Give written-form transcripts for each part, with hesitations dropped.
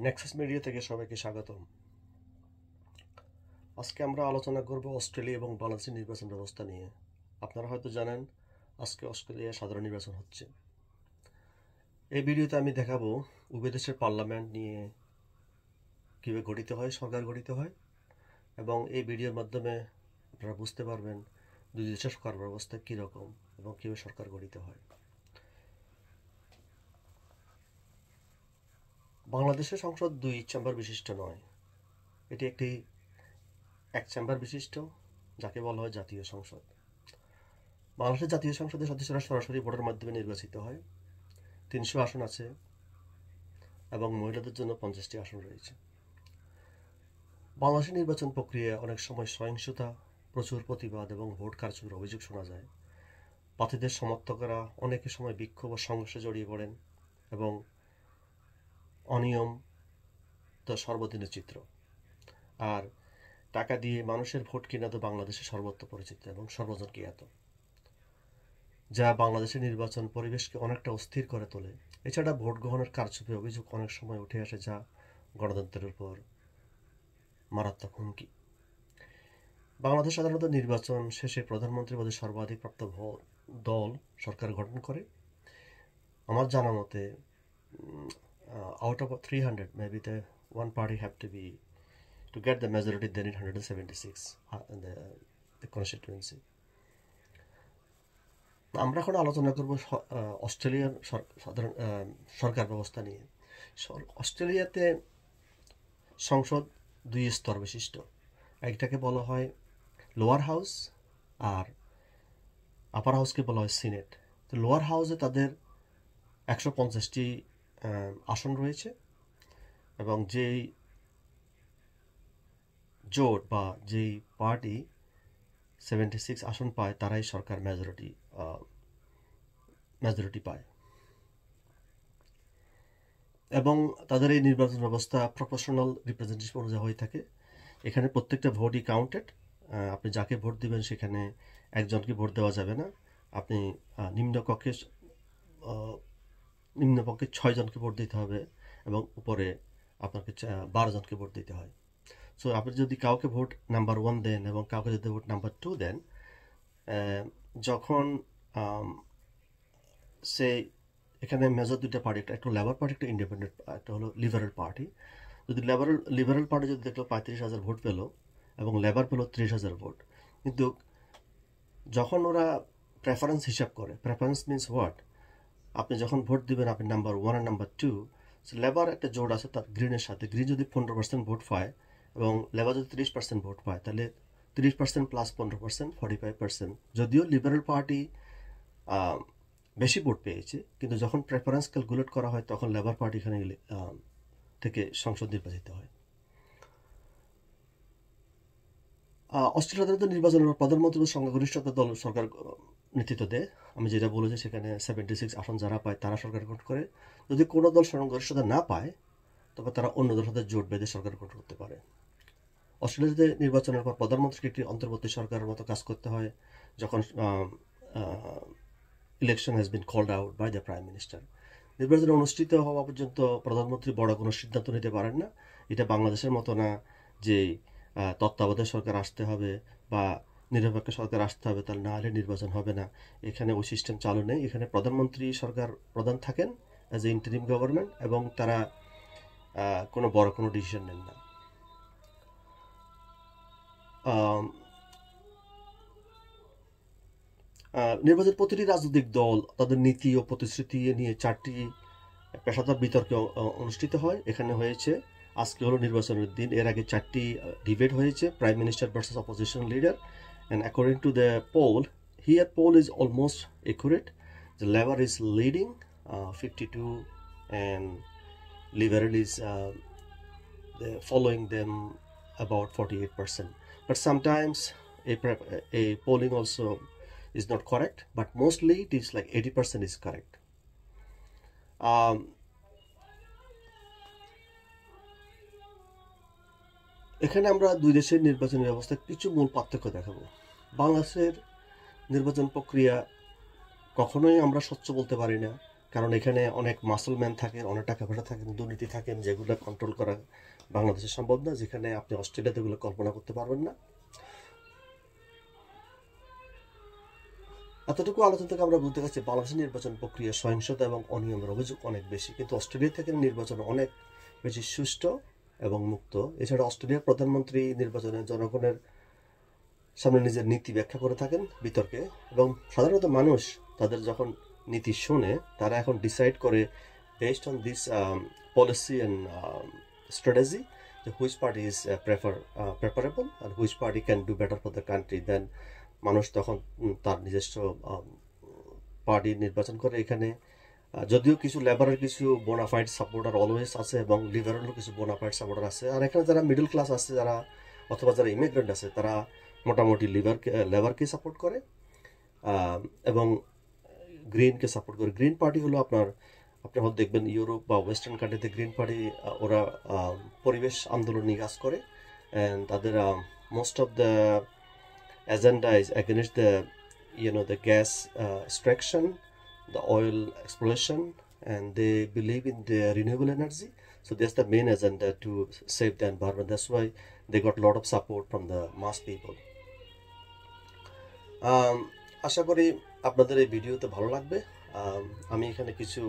Nexus media থেকে সবাইকে স্বাগতম। আজকে আমরা আলোচনা করব অস্ট্রেলিয়া এবং বাংলাদেশের নির্বাচন ব্যবস্থা নিয়ে। আপনারা হয়তো জানেন আজকে অস্ট্রেলিয়ায় সাধারণ নির্বাচন হচ্ছে। এই ভিডিওতে আমি দেখাবো উভয় দেশের পার্লামেন্ট নিয়ে কীভাবে গঠিত হয়, সরকার গঠিত হয়, এবং এই ভিডিওর মাধ্যমে আপনারা বুঝতে পারবেন দুই দেশের সরকার ব্যবস্থা কীরকম এবং কীভাবে সরকার গঠিত হয়। বাংলাদেশের সংসদ দুই চেম্বার বিশিষ্ট নয়, এটি একটি এক চেম্বার বিশিষ্ট, যাকে বলা হয় জাতীয় সংসদ। বাংলাদেশের জাতীয় সংসদের সদস্যরা সরাসরি ভোটের মাধ্যমে নির্বাচিত হয়। 300 আসন আছে এবং মহিলাদের জন্য 50টি আসন রয়েছে। বাংলাদেশের নির্বাচন প্রক্রিয়ায় অনেক সময় সহিংসতা, প্রচুর প্রতিবাদ এবং ভোট কারচুপির অভিযোগ শোনা যায়। প্রার্থীদের সমর্থকেরা অনেকের সময় বিক্ষোভ ও সংঘর্ষে জড়িয়ে পড়েন এবং অনিয়ম তো সর্বদিনের চিত্র। আর টাকা দিয়ে মানুষের ভোট কিনা তো বাংলাদেশে সর্বত্র পরিচিত এবং সর্বজন জ্ঞাত, যা বাংলাদেশের নির্বাচন পরিবেশকে অনেকটা অস্থির করে তোলে। এছাড়া ভোট গ্রহণের কারচুপির অভিযোগ অনেক সময় উঠে আসে, যা গণতন্ত্রের উপর মারাত্মক হুমকি। বাংলাদেশ সাধারণত নির্বাচন শেষে প্রধানমন্ত্রী পদে সর্বাধিক প্রাপ্ত দল সরকার গঠন করে। আমার জানা মতে out of 300 maybe the one party have to get the majority, they need 176 in the constituency. আমরা এখন আলোচনা করব অস্ট্রেলিয়ার সাধারণ সরকার ব্যবস্থা নিয়ে। অস্ট্রেলিয়াতে সংসদ দুই স্তর বিশিষ্ট। একটাকে বলা হয় লোয়ার হাউস আর আপার হাউসকে বলা হয় সিনেট। তো লোয়ার হাউসে তাদের 150টি আসন রয়েছে এবং যেই জোট বা যেই পার্টি 76 আসন পায় তারাই সরকার মেজরিটি পায়। এবং তাদের এই নির্বাচন ব্যবস্থা প্রপোর্শনাল রিপ্রেজেন্টেটিভ অনুযায়ী হয়ে থাকে। এখানে প্রত্যেকটা ভোটই কাউন্টেড। আপনি যাকে ভোট দিবেন সেখানে একজনকে ভোট দেওয়া যাবে না। আপনি নিম্নপক্ষে 6 জনকে ভোট দিতে হবে এবং উপরে আপনাকে 12 জনকে ভোট দিতে হয়। সো আপনি যদি কাউকে ভোট নাম্বার 1 দেন এবং কাউকে যদি ভোট নাম্বার 2 দেন, যখন এখানে মেজর দুইটা পার্টি, একটা লেবার পার্টি, একটা ইন্ডিপেন্ডেন্ট, একটা হলো লিবারেল পার্টি। যদি লিবারেল পার্টি যদি দেখলো 35,000 ভোট পেল এবং লেবার পেল 30,000 ভোট, কিন্তু যখন ওরা প্রেফারেন্স হিসাব করে, প্রেফারেন্স মিনস হোয়াট, আপনি যখন ভোট দিবেন আপনি নাম্বার 1 আর নাম্বার 2, লেবার একটা জোট আছে তার গ্রিনের সাথে, গ্রিন যদি 15% ভোট পায় এবং লেবার যদি 30% ভোট পায়, তাহলে 30% প্লাস 15% 45%। যদিও লিবারেল পার্টি বেশি ভোট পেয়েছে, কিন্তু যখন প্রেফারেন্স ক্যালকুলেট করা হয় তখন লেবার পার্টি এখানে থেকে সংসদ নির্বাচিত হয়। অস্ট্রেলিয়াতে নির্বাচনের প্রধানমন্ত্রীর সংখ্যাগরিষ্ঠতা দল সরকার নেতৃত্ব দেয়। আমি যেটা বলেছি সেখানে 76 আসন যারা পায় তারা সরকার গঠন করে। যদি কোনো দল সংখ্যাগরিষ্ঠতা না পায় তবে তারা অন্য দলের সাথে জোট বেঁধে সরকার গঠন করতে পারে। অস্ট্রেলিয়াতে নির্বাচনের পর প্রধানমন্ত্রীকে একটি অন্তর্বর্তী সরকারের মতো কাজ করতে হয় যখন election has been called out by the prime minister. নির্বাচন অনুষ্ঠিত হওয়া পর্যন্ত প্রধানমন্ত্রী বড় কোনো সিদ্ধান্ত নিতে পারেন না। এটা বাংলাদেশের মতো না যে তত্ত্বাবধায়ক সরকার আসতে হবে বা নিরপেক্ষ সরকার আসতে হবে, তার না হলে নির্বাচন হবে না। এখানে ওই সিস্টেম চালু নেই। এখানে প্রধানমন্ত্রী সরকার প্রধান থাকেন অ্যাজ এ ইন্টারিম গভর্নমেন্ট এবং তারা কোনো বড় কোনো ডিসিশন নেন না। নির্বাচন প্রতিটি রাজনৈতিক দল তাদের নীতি ও প্রতিশ্রুতি নিয়ে 4টি পেশাদার বিতর্ক অনুষ্ঠিত হয়। এখানে হয়েছে, আজকে হলো নির্বাচনের দিন, এর আগে 4টি ডিবেট হয়েছে, prime minister versus opposition leader. And according to the poll, here poll is almost accurate. The Labour is leading 52 and Liberal is following them about 48%. But sometimes a polling also is not correct, but mostly it is like 80% is correct. এখানে আমরা দুই দেশের নির্বাচন ব্যবস্থার কিছু মূল পার্থক্য দেখাবো। বাংলাদেশের নির্বাচন প্রক্রিয়া কখনোই আমরা স্বচ্ছ বলতে পারি না, কারণ এখানে অনেক মাসলম্যান থাকেন, অনেক টাকা পয়সা থাকেন, দুর্নীতি থাকেন, যেগুলো কন্ট্রোল করা বাংলাদেশে সম্ভব না, যেখানে আপনি অস্ট্রেলিয়াতে এগুলো কল্পনা করতে পারবেন না। এতটুকু আলোচনা থেকে আমরা বলতে পারছি বাংলাদেশের নির্বাচন প্রক্রিয়া সহিংসতা এবং অনিয়মের অভিযোগ অনেক বেশি, কিন্তু অস্ট্রেলিয়া থেকে নির্বাচন অনেক বেশি সুষ্ঠু এবং মুক্ত। এছাড়া অস্ট্রেলিয়ার প্রধানমন্ত্রী নির্বাচনে জনগণের সামনে নিজের নীতি ব্যাখ্যা করে থাকেন বিতর্কে, এবং সাধারণত মানুষ তাদের যখন নীতি শোনে তারা এখন ডিসাইড করে based on this policy and strategy যে হুইচ পার্টি ইজ প্রেফারেবল আর which party can do better for the country. Then মানুষ তখন তার নিজস্ব পার্টি নির্বাচন করে। এখানে যদিও কিছু লেবারের কিছু বোনাফাইড সাপোর্টার অলওয়েজ আছে এবং লিবারেরও কিছু বোনাফাইড সাপোর্টার আছে, আর এখানে যারা মিডল ক্লাস আছে যারা অথবা যারা ইমিগ্রেন্ট আছে তারা মোটামুটি লেবারকে সাপোর্ট করে এবং গ্রিনকে সাপোর্ট করে। গ্রিন পার্টি হলো আপনি হয়তো দেখবেন ইউরোপ বা ওয়েস্টার্ন কান্ট্রিতে গ্রিন পার্টি ওরা পরিবেশ আন্দোলন নিয়ে কাজ করে, অ্যান্ড তাদের most of the agenda is against the gas extraction, the oil exploration, and they believe in the renewable energy. So that's the main agenda to save the environment. That's why they got a lot of support from the mass people. আশা করি আপনাদের এই ভিডিওতে ভালো লাগবে। আমি এখানে কিছু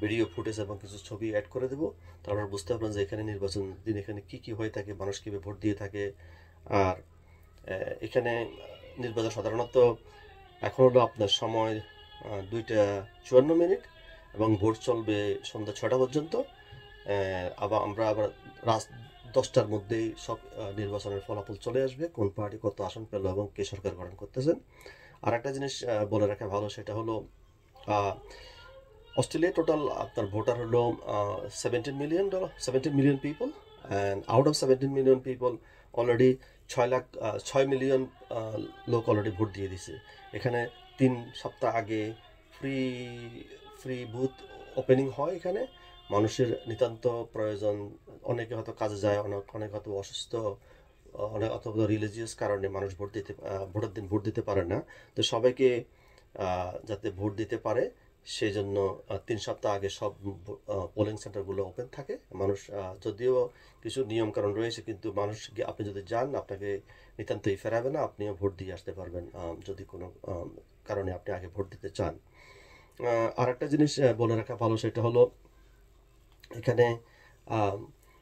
video footage এবং কিছু ছবি অ্যাড করে দেবো, তারপর বুঝতে পারবেন যে এখানে নির্বাচন দিন এখানে কী কী হয়ে থাকে, মানুষ কীভাবে ভোট দিয়ে থাকে। আর এখানে নির্বাচন সাধারণত এখন হলো আপনার সময় 2:54 এবং ভোট চলবে সন্ধ্যা 6টা পর্যন্ত। আমরা আবার রাত 10টার মধ্যেই সব নির্বাচনের ফলাফল চলে আসবে, কোন পার্টি কত আসন পেল এবং কে সরকার গঠন করতেছেন। আর একটা জিনিস বলে রাখা ভালো, সেটা হলো অস্ট্রেলিয়া টোটাল আপনার ভোটার হলো 17 million people, and out of 17 million people already 6 million লোক অলরেডি ভোট দিয়ে দিছে। এখানে 3 সপ্তাহ আগে ফ্রি বুথ ওপেনিং হয়। এখানে মানুষের নিতান্ত প্রয়োজন, অনেকে হয়তো কাজে যায়, অনেক হয়তো অসুস্থ, অনেক অথবা রিলিজিয়াস কারণে মানুষ ভোটের দিন ভোট দিতে পারে না। তো সবাইকে যাতে ভোট দিতে পারে সেই জন্য 3 সপ্তাহ আগে সব পোলিং সেন্টারগুলো ওপেন থাকে। মানুষ যদিও কিছু নিয়ম কারণ রয়েছে, কিন্তু মানুষ আপনি যদি যান আপনাকে নিতান্তই ফেরাবে না, আপনিও ভোট দিয়ে আসতে পারবেন যদি কোনো কারণে আপনি আগে ভোট দিতে চান। আর একটা জিনিস বলে রাখা ভালো, সেটা হলো এখানে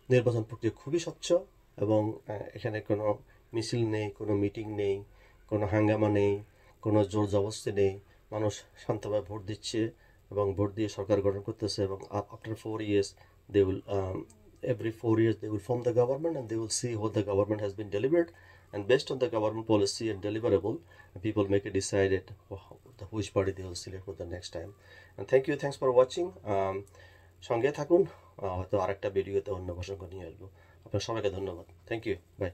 নির্বাচন প্রক্রিয়া খুবই স্বচ্ছ এবং এখানে কোনো মিছিল নেই, কোনো মিটিং নেই, কোনো হাঙ্গামা নেই, কোনো জোর জবরদস্তি নেই। মানুষ শান্তভাবে ভোট দিচ্ছে এবং ভোট দিয়ে সরকার গঠন করতেছে, এবং after 4 years they will every 4 years they will form the government and they will see what the government has been delivered, and based on the government policy and deliverable people make a decided which party they will select for the next time. And thanks for watching. সঙ্গে থাকুন, হয়তো আরেকটা ভিডিওতে অন্য প্রসঙ্গ নিয়ে আসবো। আপনার সবাইকে ধন্যবাদ। Thank you, by.